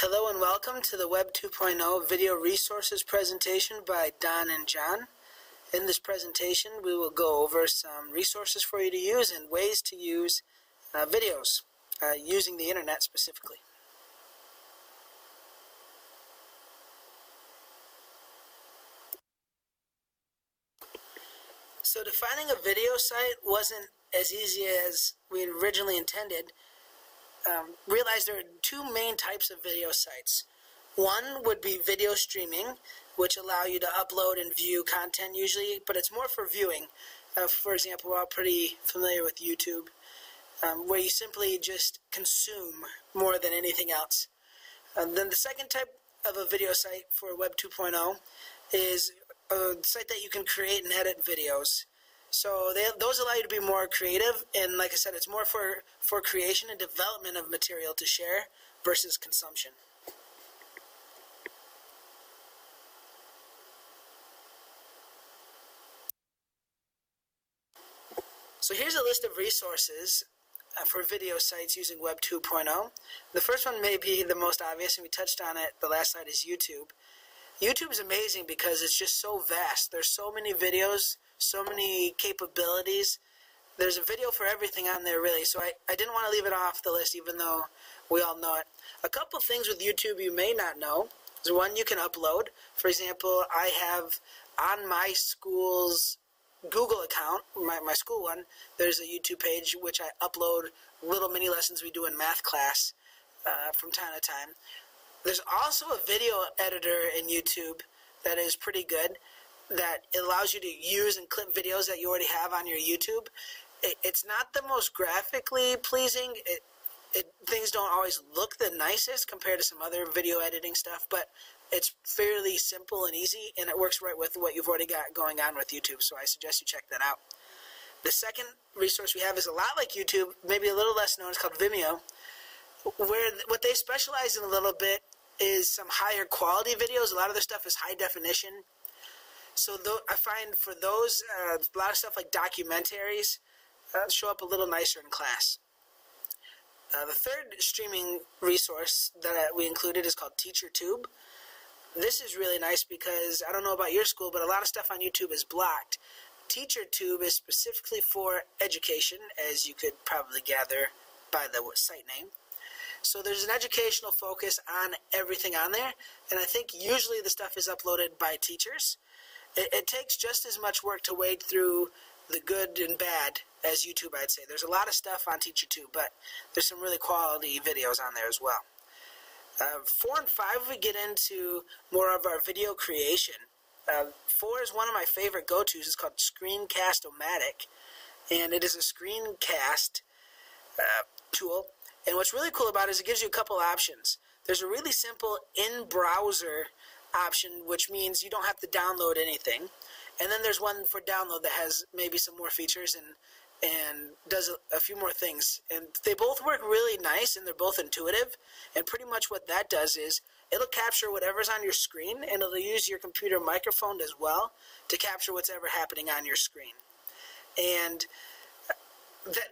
Hello and welcome to the Web 2.0 video resources presentation by Don and John. In this presentation we will go over some resources for you to use and ways to use videos using the internet specifically. So defining a video site wasn't as easy as we originally intended. Realize there are two main types of video sites. One would be video streaming, which allow you to upload and view content usually, but it's more for viewing. For example, we're all pretty familiar with YouTube, where you simply just consume more than anything else. Then the second type of a video site for Web 2.0 is a site that you can create and edit videos. So those allow you to be more creative, and like I said, it's more for creation and development of material to share versus consumption. So here's a list of resources for video sites using Web 2.0. The first one may be the most obvious, and we touched on it the last slide, is YouTube. YouTube is amazing because it's just so vast. There's so many videos, so many capabilities. There's a video for everything on there, really, so I didn't want to leave it off the list even though we all know it. A couple things with YouTube you may not know is, one, you can upload. For example, I have on my school's Google account, my school one, there's a YouTube page which I upload little mini lessons we do in math class from time to time. There's also a video editor in YouTube that is pretty good, that it allows you to use and clip videos that you already have on your YouTube. It's not the most graphically pleasing. Things don't always look the nicest compared to some other video editing stuff, but it's fairly simple and easy, and it works right with what you've already got going on with YouTube, so I suggest you check that out. The second resource we have is a lot like YouTube, maybe a little less known. It's called Vimeo, where what they specialize in a little bit is some higher quality videos. A lot of their stuff is high definition. So I find for those, a lot of stuff like documentaries show up a little nicer in class. The third streaming resource that we included is called TeacherTube. This is really nice because, I don't know about your school, but a lot of stuff on YouTube is blocked. TeacherTube is specifically for education, as you could probably gather by the site name. So there's an educational focus on everything on there, and I think usually the stuff is uploaded by teachers. It takes just as much work to wade through the good and bad as YouTube, I'd say. There's a lot of stuff on TeacherTube, but there's some really quality videos on there as well. 4 and 5, we get into more of our video creation. 4 is one of my favorite go-tos. It's called Screencast-O-Matic, and it is a screencast tool. And what's really cool about it is it gives you a couple options. There's a really simple in-browser option, which means you don't have to download anything. And then there's one for download that has maybe some more features and does a few more things. And they both work really nice, and they're both intuitive. And pretty much what that does is it'll capture whatever's on your screen, and it'll use your computer microphone as well to capture what's ever happening on your screen. And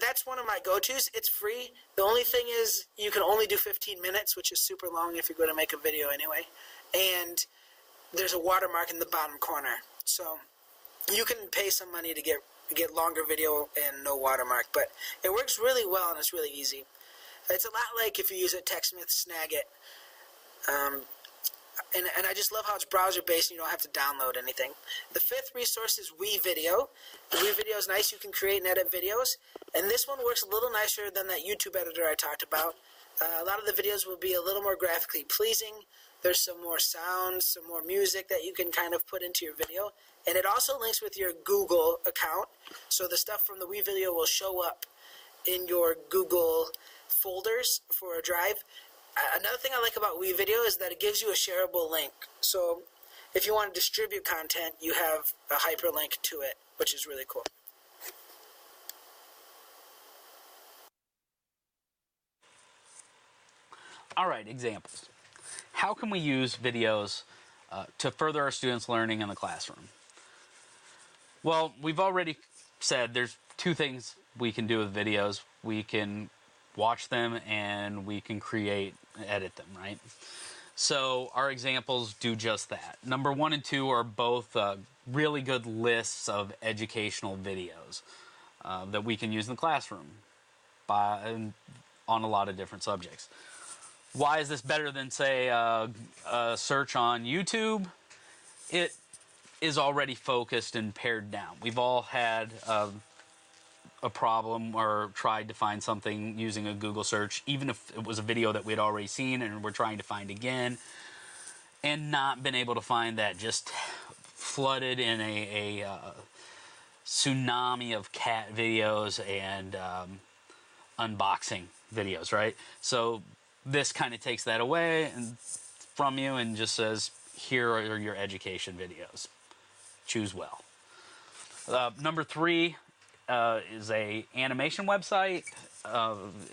that's one of my go-tos. It's free. The only thing is you can only do 15 minutes, which is super long if you're going to make a video anyway. And there's a watermark in the bottom corner. So you can pay some money to get longer video and no watermark, but it works really well and it's really easy. It's a lot like if you use a TechSmith Snagit. And I just love how it's browser-based and you don't have to download anything. The fifth resource is WeVideo. WeVideo is nice. You can create and edit videos. And this one works a little nicer than that YouTube editor I talked about. A lot of the videos will be a little more graphically pleasing. There's some more sounds, some more music that you can kind of put into your video. And it also links with your Google account. So the stuff from the WeVideo will show up in your Google folders for a drive. Another thing I like about WeVideo is that it gives you a shareable link. So if you want to distribute content, you have a hyperlink to it, which is really cool. All right, examples. How can we use videos to further our students' learning in the classroom? Well, we've already said there's two things we can do with videos. We can watch them and we can edit them, right? So our examples do just that. Number 1 and 2 are both really good lists of educational videos that we can use in the classroom on a lot of different subjects. Why is this better than, say, a search on YouTube? It is already focused and pared down. We've all had a problem or tried to find something using a Google search, even if it was a video that we'd already seen and we're trying to find again, and not been able to find that, just flooded in a tsunami of cat videos and unboxing videos, right? So this kind of takes that away and from you and just says, here are your education videos. Choose well. Number 3 is a animation website.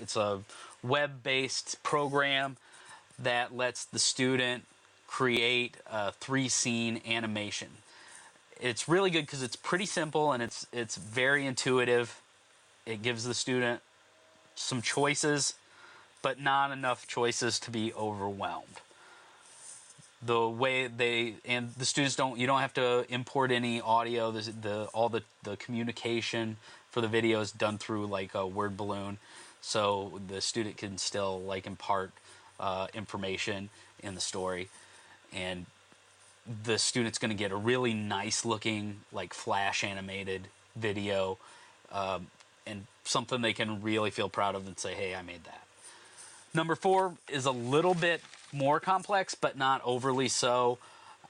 It's a web-based program that lets the student create a 3-scene animation. It's really good because it's pretty simple and it's very intuitive. It gives the student some choices, but not enough choices to be overwhelmed. The way the students you don't have to import any audio. All the communication for the video is done through like a word balloon, so the student can still like impart information in the story, and the student's going to get a really nice looking like flash animated video, and something they can really feel proud of and say, hey, I made that. Number 4 is a little bit more complex, but not overly so.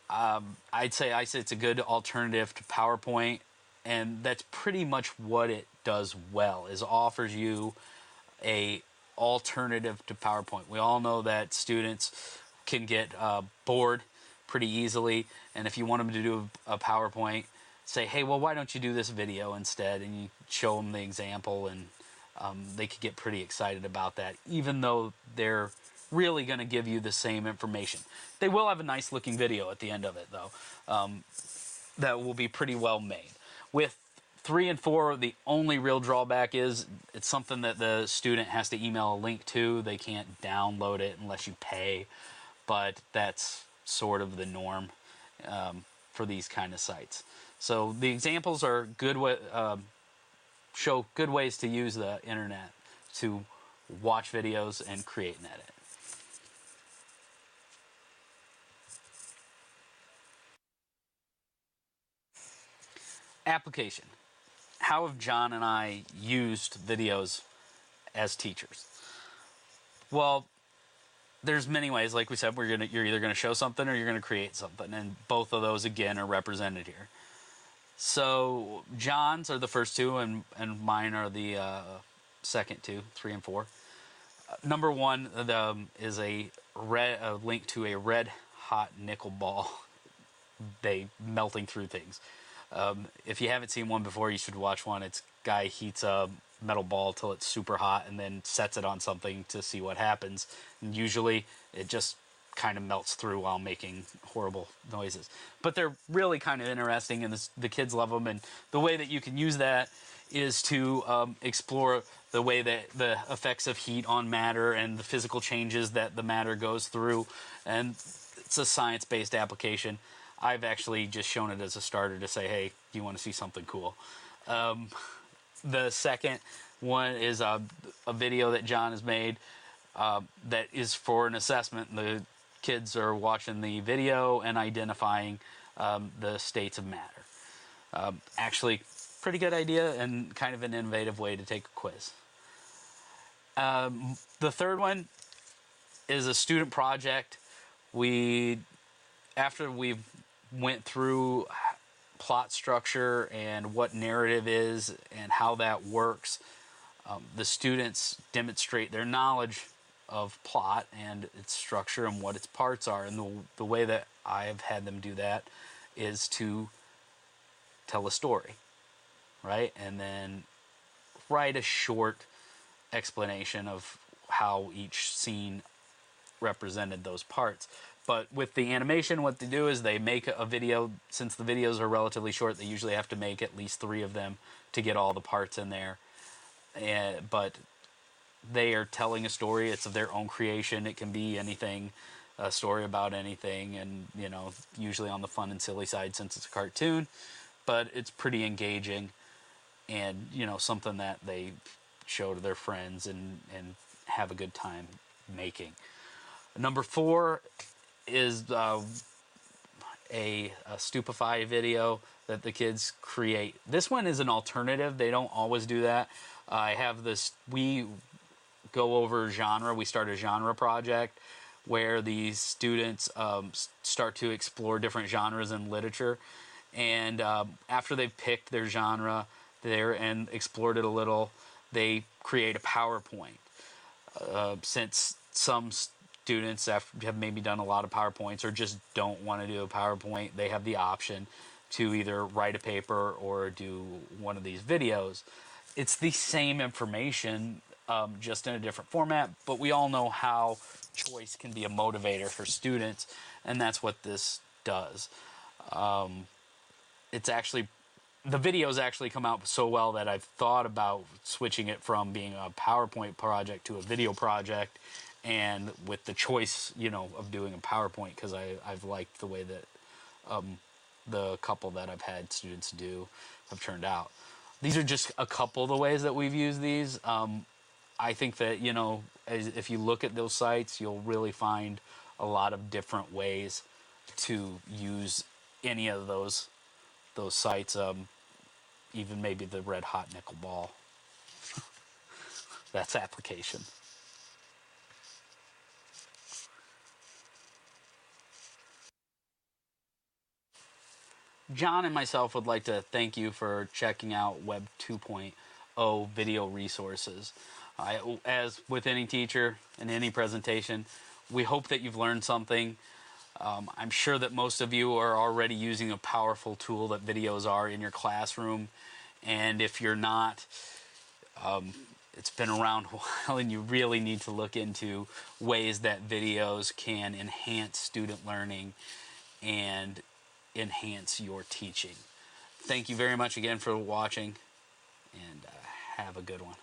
I'd say it's a good alternative to PowerPoint, and that's pretty much what it does well, is offers you a alternative to PowerPoint. We all know that students can get bored pretty easily, and if you want them to do a PowerPoint, say, hey, well, why don't you do this video instead, and you show them the example, and they could get pretty excited about that, even though they're really going to give you the same information. They will have a nice looking video at the end of it, though, that will be pretty well made. With 3 and 4, the only real drawback is it's something that the student has to email a link to. They can't download it unless you pay, but that's sort of the norm for these kind of sites. So the examples are good. Show good ways to use the internet to watch videos and create and edit. Application. How have John and I used videos as teachers? Well, there's many ways. Like we said, you're either going to show something or you're going to create something, and both of those again are represented here. So John's are the first 2, and mine are the second 2, 3 and 4. Number 1 is a link to a red hot nickel ball. They melting through things. If you haven't seen one before, you should watch one. It's guy heats a metal ball till it's super hot and then sets it on something to see what happens. And usually it just kind of melts through while making horrible noises. But they're really kind of interesting, and the kids love them. And the way that you can use that is to explore the way that the effects of heat on matter and the physical changes that the matter goes through. And it's a science-based application. I've actually just shown it as a starter to say, hey, do you want to see something cool? The second one is a video that John has made that is for an assessment. The kids are watching the video and identifying the states of matter. Actually, pretty good idea and kind of an innovative way to take a quiz. The third one is a student project. After we've went through plot structure and what narrative is and how that works, the students demonstrate their knowledge of plot and its structure and what its parts are. And the way that I've had them do that is to tell a story, right? And then write a short explanation of how each scene represented those parts. But with the animation, what they do is they make a video. Since the videos are relatively short, they usually have to make at least 3 of them to get all the parts in there. But they are telling a story. It's of their own creation. It can be anything, a story about anything, and usually on the fun and silly side since it's a cartoon, but it's pretty engaging, and something that they show to their friends and have a good time making. Number 4 is a Stupefy video that the kids create. This one is an alternative. They don't always do that. I have this, we go over genre. We start a genre project where these students start to explore different genres in literature. And after they've picked their genre there and explored it a little, they create a PowerPoint. Since some students have maybe done a lot of PowerPoints or just don't want to do a PowerPoint, they have the option to either write a paper or do one of these videos. It's the same information, just in a different format, but we all know how choice can be a motivator for students, and that's what this does. It's actually, the videos actually come out so well that I've thought about switching it from being a PowerPoint project to a video project, and with the choice, of doing a PowerPoint, because I've liked the way that the couple that I've had students do have turned out. These are just a couple of the ways that we've used these. I think that, if you look at those sites, you'll really find a lot of different ways to use any of those sites, even maybe the Red Hot Nickel Ball. That's application. John and myself would like to thank you for checking out Web 2.0 video resources. As with any teacher and any presentation, we hope that you've learned something. I'm sure that most of you are already using a powerful tool that videos are in your classroom. And if you're not, it's been around a while, and you really need to look into ways that videos can enhance student learning and enhance your teaching. Thank you very much again for watching, and have a good one.